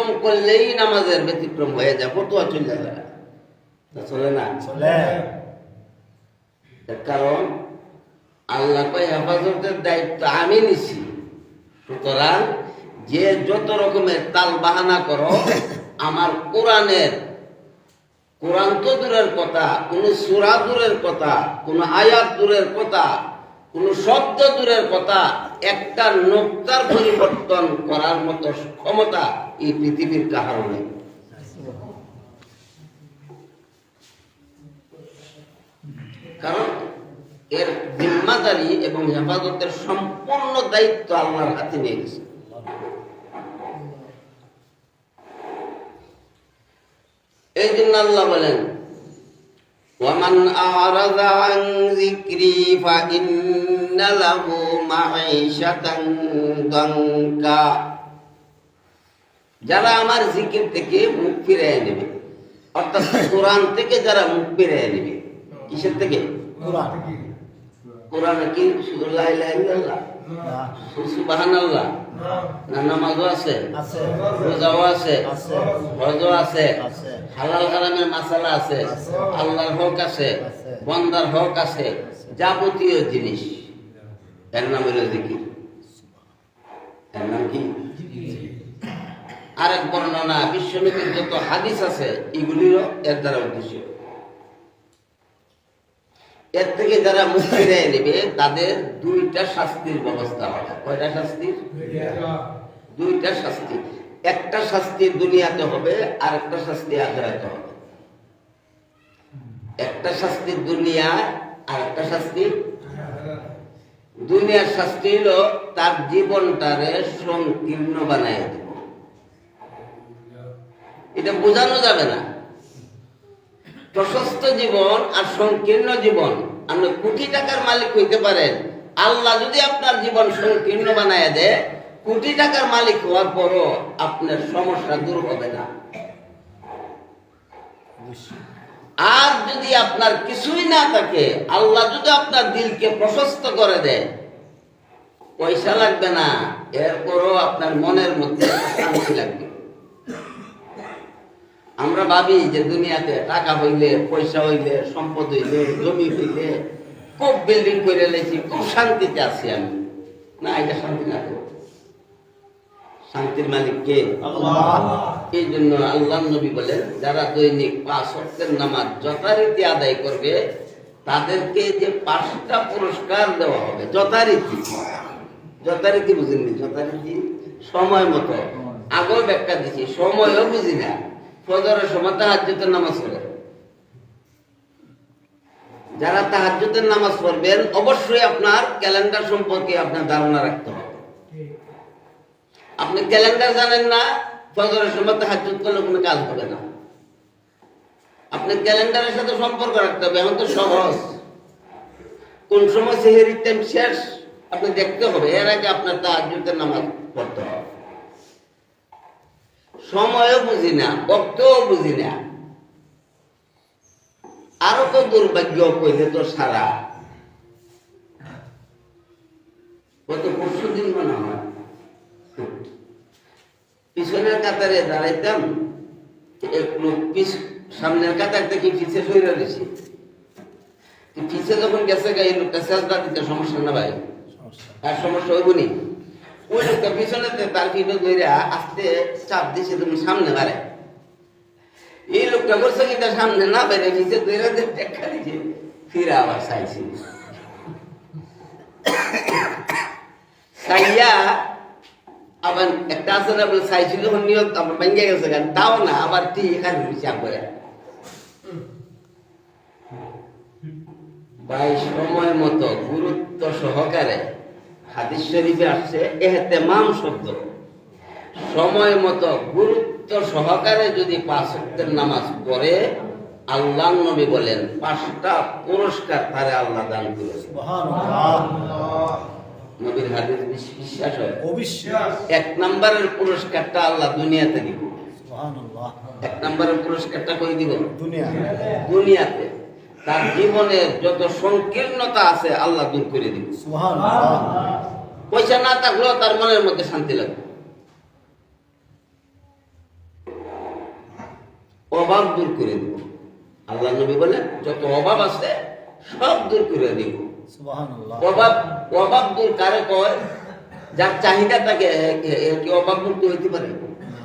ব্যতিক্রম করলেই নামাজের ব্যতিক্রম হয়ে যায়, ফতোয়া চলে যায়, চলে না? চলে। কারণ আল্লাহ কয় হেফাজতের দায়িত্ব আমি নিছি, সুতরাং যে যত রকমের তাল বাহানা করো আমার কোরআন তো দূরের কথা, কোন সূরা দূরের কথা, কোন আয়াত দূরের কথা, কোন শব্দ দূরের কথা, একটা নোক্তার পরিবর্তন করার মতো ক্ষমতা এই পৃথিবীর কাহারও নেই। কারণ এর জিম্মাদারি এবং হেফাজতের সম্পূর্ণ দায়িত্ব আল্লাহর হাতে নিয়ে গেছে। এই জন্য আল্লাহ বলেন, ওয়ামান আ'রাযা আন যিকরি ফাইন্না লাহু মাঈশাতান দানকা, যারা আমার জিকির থেকে মুখ ফিরিয়ে নেবে, অর্থাৎ কোরআন থেকে যারা মুখ ফিরিয়ে নেবে। কিসের থেকে? কোরআন। কোরআন কি শুধু লা ইলাহা ইল্লাল্লাহ, সুবহানাল্লাহ না? নামাজও আছে, রোজাও আছে, হজও আছে, হালাল হারামের মাসালা আছে, আল্লাহর হক আছে, বান্দার হক আছে, যাবতীয় জিনিস। এর নাম হলো জিকির। এর নাম কি? আরেক বর্ণনা বিশ্বনবীর যত হাদিস আছে এগুলিরও এর দ্বারা উদ্দেশ্য। এর থেকে যারা মুখ ফিরিয়ে নেবে তাদের দুইটা শাস্তির ব্যবস্থা হবে। কয়টা শাস্তি? দুইটা শাস্তি। একটা শাস্তি দুনিয়াতে হবে আর একটা শাস্তি আখিরাতে হবে। একটা শাস্তি দুনিয়া আর একটা শাস্তি। দুনিয়ার শাস্তি হলো তার জীবনটারে সংকীর্ণ বানায় দেব। এটা বোঝানো যাবে না। প্রশস্ত জীবন আর সংকীর্ণ জীবন, আপনি কোটি টাকার মালিক হইতে পারেন, আল্লাহ যদি আপনার জীবন সংকীর্ণ বানায় দেয়, কোটি টাকার মালিক হওয়ার পরও আপনার সমস্যা দূর হবে না। আর যদি আপনার কিছুই না থাকে, আল্লাহ যদি আপনার দিলকে প্রশস্ত করে দেয়, পয়সা লাগবে না, এরপরও আপনার মনের মধ্যে শান্তি লাগবে। আমরা ভাবি যে দুনিয়াতে টাকা হইলে, পয়সা হইলে, সম্পদ হইলে, জমি হইলে, খুব বিল্ডিং করে লেছি, খুব শান্তিতে আছি আমি। না, এটা শান্তি না। শান্তির মালিক কে? আল্লাহ। এই জন্য আল্লাহ নবী বলেন, যারা দৈনিক 5 ওয়াক্তের নামাজ যথারীতি আদায় করবে তাদেরকে যে 5টা পুরস্কার দেওয়া হবে। যথারীতি, যথারীতি বুঝেননি? যথারীতি সময় মতো। আগেও ব্যাখ্যা দিচ্ছি, সময়ও বুঝি না। ফজরের সময় তাহাজ্জুদের নামাজ পড়ে, যারা তাহাজ্জুদের নামাজ পড়বেন অবশ্যই আপনার ক্যালেন্ডার সম্পর্কে আপনার ধারণা রাখতে হবে। আপনি ক্যালেন্ডার জানেন না, ফজরের সময় তাহাজ্জুদ করলে কোনো কাজ হবে না। আপনি ক্যালেন্ডারের সাথে সম্পর্ক রাখতে হবে। এখন তো সহজ, কোন সময় সেহরির টাইম শেষ আপনি দেখতে হবে, এর আগে আপনার তাহাজ্জুদের নামাজ পড়তে হবে। সময়ও বুঝি না, বক্তও বুঝি না, আরো তো দুর্ভাগ্য কইলে তো সারা। গত 5 দিন মনে হয় পিছনের কাতারে দাঁড়াইতাম, একটু সামনের কাতার থেকে পিছিয়ে সরে রয়েছি। পিছিয়ে যখন গেছে এই লোকটা চেষ্টা দিতে সমস্যা না ভাই, আর সমস্যা হইব নি। ওই লোকটা পিছনে তার পিঠে ধরে আস্তে চাপ দিছে, তুমি সামনে বাড়ে। এই লোকটা করছে কি তার সামনে না বেড়ে নিচে ধরে দেখা দিছে, ফিরে আবার চাইছি। চাইয়া আবার একটা আছে না বলে চাইছিল নিয়ত আবার ভেঙে গেছে, গান তাও না, আবার ঠিক এখানে চাপ করে ভাই সময় মতো গুরুত্ব সহকারে। হাদিস শরীফে আসছে ইহতিমাম শব্দ। সময় মতো গুরুত্ব সহকারে যদি 5 ওয়াক্তের নামাজ পড়ে, আল্লাহ নবী বলেন 5টা পুরস্কার তারে আল্লাহ দান করেছে। সুবহানাল্লাহ। নবীর হাদিস বিশ্বাস হয়? অবিশ্বাস। 1 নম্বরের পুরস্কারটা আল্লাহ দুনিয়াতে দিব। সুবহানাল্লাহ। 1 নম্বরের পুরস্কারটা কই দিব? দুনিয়াতে। তার জীবনের যত সংকীর্ণতা আছে আল্লাহ দূর করে দিবে। সুবহানাল্লাহ। পয়সা না থাকলেও তার মনের মধ্যে শান্তি লাগবে। অভাব দূর করে দিব। আল্লাহ নবী বলেন যত অভাব আছে সব দূর করে দিব। অভাব অভাব দূর কারে কয়? যার চাহিদা থাকে কি অভাব মুক্ত হইতে পারে?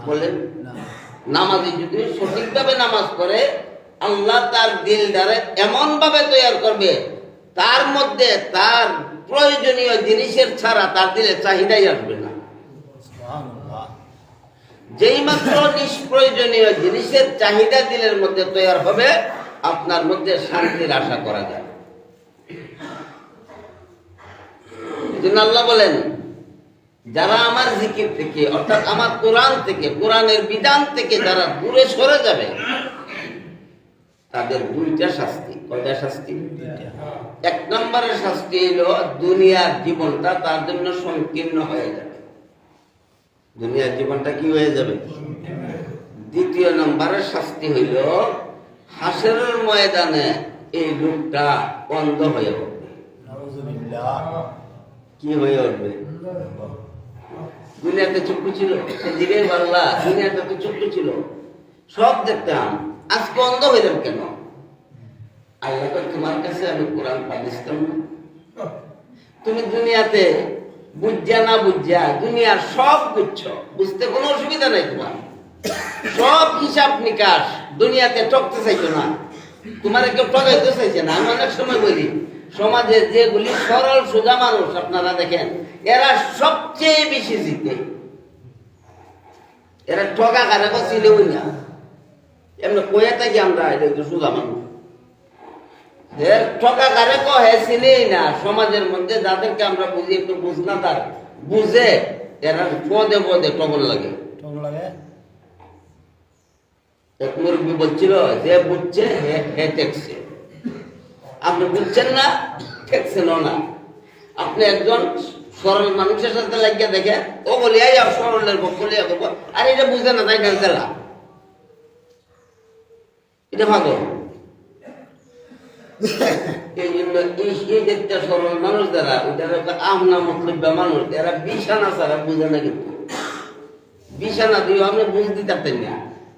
বলেন নামাজি যদি সঠিকভাবে নামাজ পড়ে আল্লাহ তার দিল দ্বারা এমন ভাবে তৈরি করবে তার মধ্যে তার প্রয়োজনীয় জিনিসের ছাড়া তার দিলে চাহিদাই আসবে না। যেই মাত্র নিষ্প্রয়োজনীয় জিনিসের চাহিদা দিলের মধ্যে তৈরি হবে আপনার মধ্যে শান্তির আশা করা যায়। এজন্য আল্লাহ বলেন যারা আমার জিকির থেকে অর্থাৎ আমার কোরআন থেকে কোরআনের বিধান থেকে যারা দূরে সরে যাবে তাদের দুইটা শাস্তি। কয়টা শাস্তি? এক নম্বরের শাস্তি হলো দুনিয়ার জীবনটা তার জন্য সংকীর্ণ হয়ে যাবে। দুনিয়ার জীবনটা কি হয়ে যাবে? দ্বিতীয় নম্বরের শাস্তি হইল হাসরের ময়দানে এই লোকটা অন্ধ হয়ে উঠবে। কি হয়ে উঠবে? দুনিয়াতে চক্ষু ছিল, সেদিকে বাংলা দুনিয়াতে তো চক্ষু ছিল, সব দেখতাম, আজকে অন্ধ হইলাম কেন? আল্লাহ তোমার কাছে আমি কোরআন পাঠিয়েছিলাম না? তুমি দুনিয়াতে বুঝা না বুঝা দুনিয়ার সব বুঝছো, বুঝতে কোনো অসুবিধা নাই তোমার, সব হিসাব নিকাশ দুনিয়াতে ঠকতে চাইছো না, তোমার কেউ ঠকাইতে চাইছে না। আমি অনেক সময় বলি সমাজে যেগুলি সরল সোজা মানুষ আপনারা দেখেন এরা সবচেয়ে বেশি জিতে, এরা ঠকা কারে চিনেও না, এমনি কয়ে থাকি আমরা এটা একটু সোজা মানুষ, ঠকা কারে কহে চিনেই না। সমাজের মধ্যে যাদেরকে আমরা বুঝি একটু বুঝনাদার বুঝে এরা পদে পদে টগর লাগে। এক মুরব্বী বলছিল যে বুঝছে হে ঠেকছে, আপনি বুঝছেন না ঠেকছেন না। আপনি একজন সরল মানুষের সাথে লাগিয়ে দেখেন, ও বলি সরলের বলিয়া করবো, আর এটা বুঝে না তাই গেলা এটা ভাগো। এই জন্য এই দেখতে সরল মানুষ যারা ওইটা আমনা মতলব্য মানুষ এরা বিছানা ছাড়া বুঝে না, কিন্তু বিছানা দিয়ে আপনি বুঝ দিতে পারতেন না,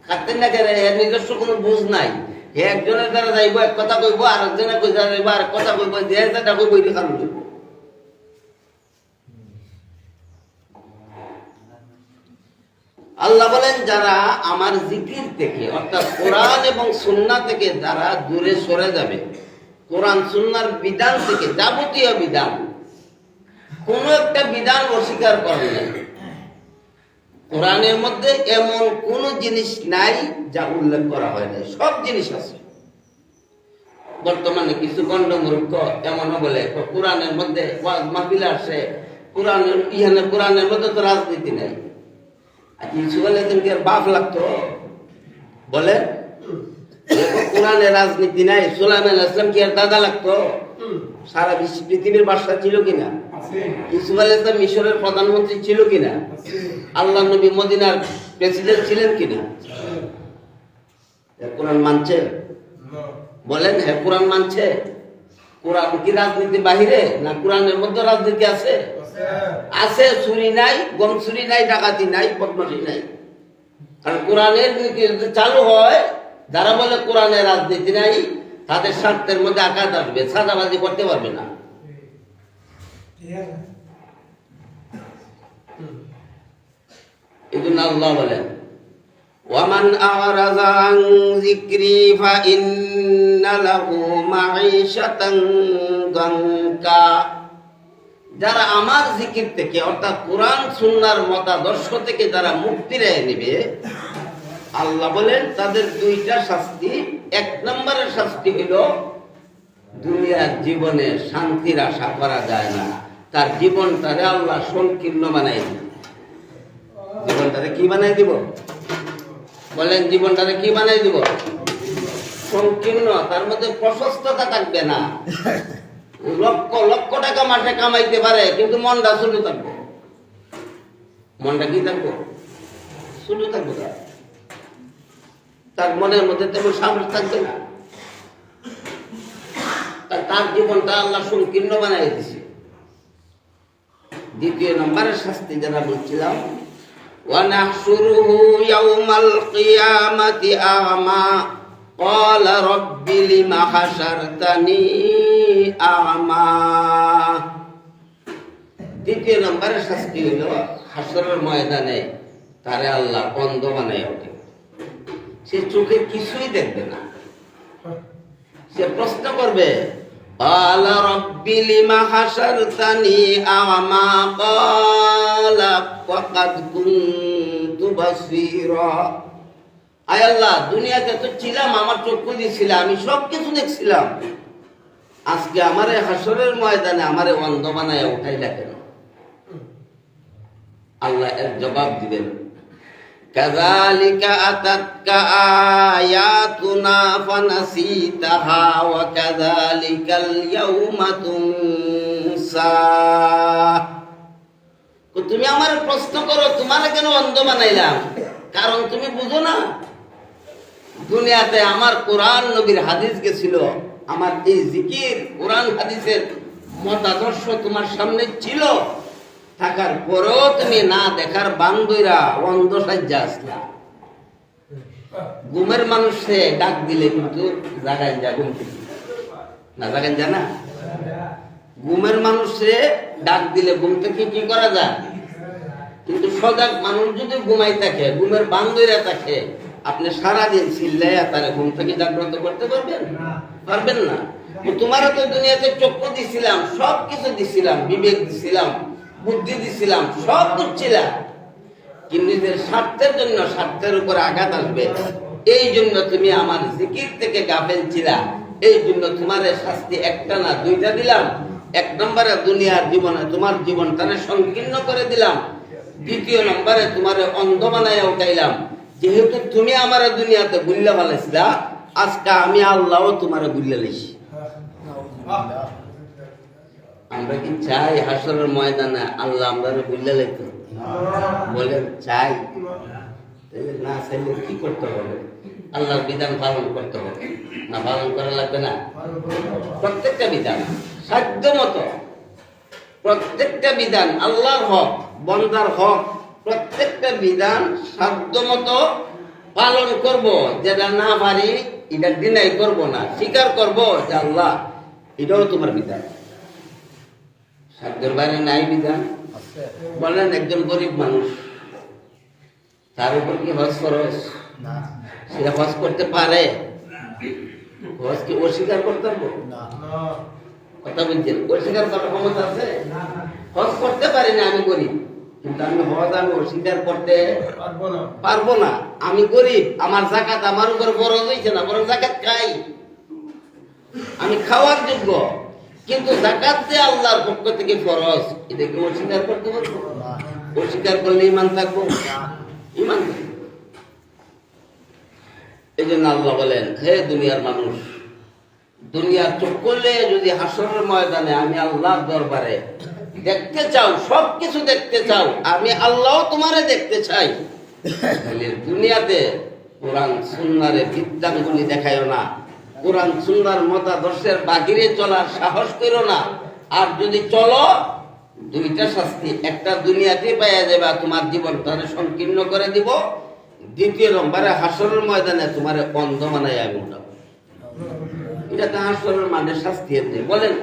খাতেন না কেন, এর নিজস্ব কোনো বুঝ নাই। একজনের দ্বারা যাইব এক কথা কইব, আর একজনের কই যাইব আর কথা কইব, যে যেটা কইব ওইটা কারণ কইব। আল্লাহ বলেন যারা আমার জিকির থেকে অর্থাৎ কোরআন এবং সুন্নাহ থেকে যারা দূরে সরে যাবে, কোরআন সুন্নাহর বিধান থেকে যাবতীয় বিধান, কোন একটা বিধান অস্বীকার করে না। কোরআনের মধ্যে এমন কোন জিনিস নাই যা উল্লেখ করা হয় নাই, সব জিনিস আছে। বর্তমানে কিছু গণ্ডমূর্খ এমনও বলে কোরআনের মধ্যে মাহফিল আসে, কোরআনের ইহানে কোরআনের মধ্যে তো রাজনীতি নাই। আর কিছু বলে তুমি আর বাপ লাগতো বলে কোরআনে রাজনীতি নাই, সুলাইমান আলাইহিস সালাম কি আর দাদা লাগতো? সারা বিশ্ব পৃথিবীর বাদশা ছিল কিনা? ইউসুফ আলাইহিস সালাম মিশরের প্রধানমন্ত্রী ছিল কিনা? আল্লাহ নবী মদিনার প্রেসিডেন্ট ছিলেন কিনা? কোরআন মানছে? বলেন হ্যাঁ কোরআন মানছে। কোরআন কি রাজনীতি বাহিরে না কোরআনের মধ্যে রাজনীতি আছে? আছে। চুরি নাই, গম চুরি নাই, ডাকাতি নাই, বদমাশি নাই। কারণ কোরআনের নীতি চালু হয়, যারা বলে কোরআনের রাজনীতি নাই তাদের স্বার্থের মধ্যে আঘাত আসবে, সাদাবাজি করতে পারবে না। এই জন্য আল্লাহ বলেন ওয়ামান আ'রাযা আন যিকরি ফাইন্না লাহু মাঈশাতান দানকা। যারা আমার জিকির থেকে অর্থাৎ কোরআন সুন্নাহর মতাদর্শ থেকে যারা মুক্তি নেবে, আল্লাহ বলেন তাদের দুইটা শাস্তি। এক নম্বরের শাস্তি হইল দুনিয়ার জীবনে শান্তির আশা করা যায় না, তার জীবনটারে আল্লাহ সংকীর্ণ বানাই দিব। জীবনটারে কি বানাই দিব? বলেন জীবনটারে কি বানাই দিব? সংকীর্ণ। তার মধ্যে প্রশস্ততা থাকবে না। লক্ষ লক্ষ টাকা মাসে কামাইতে পারে কিন্তু মনটা ছোট থাকবে। মনটা কি থাকবো? ছোট থাকবো। তার মনের মধ্যে তেমন সাহস থাকবে না, তার জীবনটা আল্লাহ সংকীর্ণ বানাই দিছে। দ্বিতীয় নম্বরের শাস্তি যারা বলছিলাম ونحشره يوم القيامة أعمى قال رب لم حشرتني أعمى দ্বিতীয় নম্বরের শাস্তি হলো হাসরের ময়দানে তারে আল্লাহ অন্ধ বানায় ওঠে, সে চোখে কিছুই দেখবে না। সে প্রশ্ন করবে قال رب لم حشرتني أعمى قال وقد كنت بصيرا আয় আল্লাহ, দুনিয়াতে তো ছিলাম, আমার চক্ষু দিয়েছিল, আমি সব কিছু দেখছিলাম, আজকে আমারে হাসরের ময়দানে আমারে অন্ধ বানায় উঠাইলা কেন? আল্লাহ এর জবাব দিবেন কাযালিকা আতাতকা আয়াতুনা ফানাসিতাহা ওয়া কাযালিকাল ইয়াউমা তুনসা। তুমি আমার প্রশ্ন করো তোমারে কেন অন্ধ বানাইলাম, কারণ তুমি বুঝো না দুনিয়াতে আমার কোরআন নবীর হাদিস গেছিল, আমার এই জিকির কোরআন হাদিসের মতাদর্শ তোমার সামনে ছিল, থাকার পরেও তুমি না দেখার বান্দইরা অন্ধ সাজ্জা আসলা। ঘুমের মানুষে ডাক দিলে কিন্তু জাগায় যা, ঘুম থেকে না জাগায় যা না। ঘুমের মানুষে ডাক দিলে ঘুম থেকে কি করা যায়, কিন্তু সজাগ মানুষ যদি ঘুমাই থাকে, ঘুমের বান্দইরা থাকে, আপনি সারাদিন চিল্লাইয়া তারা ঘুম থেকে জাগ্রত করতে পারবেন? পারবেন না। তোমারও তো দুনিয়াতে চক্ষু দিছিলাম, সব কিছু দিছিলাম, বিবেক দিছিলাম, বুদ্ধি দিছিলাম, সব করছিলাম, কিন্তু নিজের স্বার্থের জন্য স্বার্থের উপর আঘাত আসবে, এই জন্য তুমি আমার জিকির থেকে গাফেল ছিলা, এই জন্য তোমার শাস্তি একটা না দুইটা দিলাম। এক নম্বরে দুনিয়ার জীবনে তোমার জীবনটাকে সংকীর্ণ করে দিলাম, দ্বিতীয় নম্বরে তোমার অন্ধ বানাইয়া উঠাইলাম। যেহেতু তুমি আমার দুনিয়াতে বুল্লা ফেলেছিলা, আজকে আমি আল্লাহও তোমার বুল্লা লেছি। আমরা কি চাই হাসরের ময়দানে আল্লাহ আমরা বুল্লা লেত? বলেন চাই? না চাইলে কি করতে হবে? আল্লাহর বিধান পালন করতে হবে না? পালন করা লাগবে না? প্রত্যেকটা বিধান সাধ্য মতো, প্রত্যেকটা বিধান আল্লাহর হক, বন্দার হক, প্রত্যেকটা বিধান সাধ্য মতো পালন করব। যেটা না পারি এটা ডিনাই করব না, স্বীকার করব যে আল্লাহ এটাও তোমার বিধান। সাধ্যের বাইরে নাই বিধান। বলেন একজন গরিব মানুষ, তার উপর কি হজ ফরজ? সে হজ করতে পারে? হজ কি অস্বীকার করতে পারবো? কথা বলছেন, অস্বীকার করার ক্ষমতা আছে? হজ করতে পারি না, আমি গরিব, কিন্তু আমি হজ আমি অস্বীকার করতে পারবো না। আমি গরিব, আমার যাকাত আমার উপর ফরজ হয়েছে না, বরং যাকাত খাই, আমি খাওয়ার যোগ্য, কিন্তু যাকাত যে আল্লাহর পক্ষ থেকে ফরজ, এটাকে অস্বীকার করতে পারবো? অস্বীকার করলে ঈমান থাকবো? ঈমান থাকবো। এই জন্য আল্লাহ বলেন, হে দুনিয়ার মানুষ, দুনিয়ার চোখ করলে যদি হাসরের ময়দানে আমি আল্লাহর দরবারে দেখতে চাও, সবকিছু দেখতে চাও, আমি আল্লাহ তোমারে দেখতে চাই, তাহলে দুনিয়াতে কোরআন সুন্নাহর বিদ্যাঙ্গুলি দেখাইও না, কোরআন সুন্নাহর মতাদর্শের বাহিরে চলার সাহস করো না। আর যদি চলো, দুইটা শাস্তি, একটা দুনিয়াতে পাইয়া যাবে, তোমার জীবনটা সংকীর্ণ করে দিব, দ্বিতীয় নম্বরে হাসরের ময়দানে তোমার অন্ধ বানাই আমি উঠাবো। এটা তো হাসরের মাঠে শাস্তি আছে। বলেন,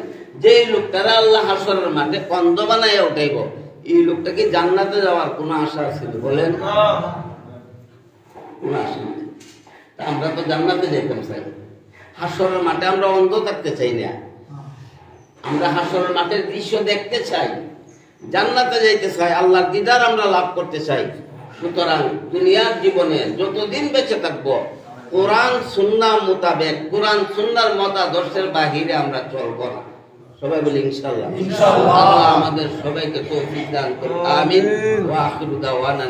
যে লোকটারা আল্লাহ হাসরের মাঠে অন্ধ বানাইয়া উঠাইব, এই লোকটা কি জান্নাতে যাওয়ার কোনো আশা আছে? বলেন, কোনো আশা নেই। আমরা তো জান্নাতে যেতাম চাই, হাসরের মাঠে আমরা অন্ধ থাকতে চাই না। আমরা হাসরের মাঠের দৃশ্য দেখতে চাই, জান্নাতে যাইতে চাই, আল্লাহর দিদার আমরা লাভ করতে চাই। সুতরাং দুনিয়ার জীবনে যতদিন বেঁচে থাকবো, কোরআন সুন্নাহ মোতাবেক, কোরআন সুন্নাহর মতাদর্শের বাহিরে আমরা চলবো না। সবাই বলি ইনশাআল্লাহ। আল্লাহ আমাদের সবাইকে তৌফিক দান করুন। আমিন। ওয়া আখিরু দাওয়ানা